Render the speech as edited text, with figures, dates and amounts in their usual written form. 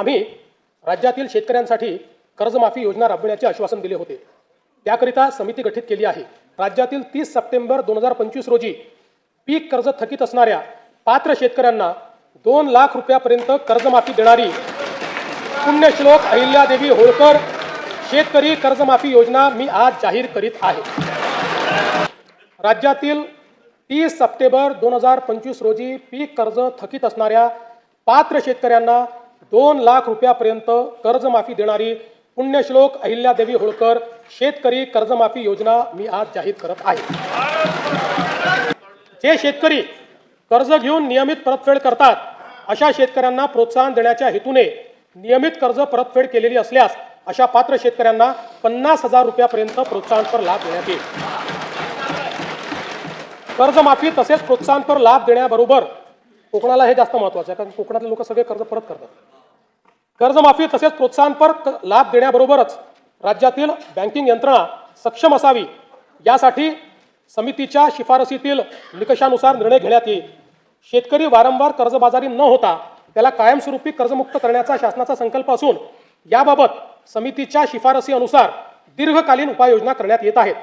आम्ही राज्यातील शेतकऱ्यांसाठी कर्जमाफी योजना राबविण्याचे आश्वासन दिले होते। त्याकरिता समिती गठीत केली आहे। राज्यातील 30 सप्टेंबर 2025 रोजी पीक कर्ज थकीत असणाऱ्या पात्र शेतकऱ्यांना 2 लाख रुपयापर्यंत कर्जमाफी देणारी पुण्यश्लोक अहिल्यादेवी होळकर शेतकरी कर्जमाफी योजना मी आज जाहीर करीत आहे। राज्यातील 30 सप्टेंबर 2025 रोजी पीक कर्ज थकीत असणाऱ्या पात्र शेतकऱ्यांना 2 लाख रुपयापर्यंत कर्जमाफी देणारी पुण्यश्लोक अहिल्यादेवी होळकर शेतकरी कर्जमाफी योजना मी आज जाहीर करत आहे। जे शेतकरी कर्ज घेऊन नियमित परतफेड करतात अशा शेतकऱ्यांना प्रोत्साहन देण्याच्या हेतूने नियमित कर्ज परतफेड केलेली असल्यास अशा पात्र शेतकऱ्यांना 50,000 रुपयापर्यंत प्रोत्साहनपर लाभ देण्यात येईल। कर्जमाफी तसेच प्रोत्साहनपर लाभ देण्याबरोबर कोकणाला हे जास्त महत्त्वाचं आहे, कारण कोकणातले लोक सगळे कर्ज परत करतात। कर्जमाफी तसेच प्रोत्साहनपर लाभ देण्याबरोबरच राज्यातील बँकिंग यंत्रणा सक्षम असावी यासाठी समितीच्या शिफारसीतील निकषानुसार निर्णय घेण्यात येईल। शेतकरी वारंवार कर्जबाजारी न होता त्याला कायमस्वरूपी कर्जमुक्त करण्याचा शासनाचा संकल्प असून याबाबत समितीच्या शिफारसी अनुसार दीर्घकालीन उपाययोजना करण्यात येत आहेत।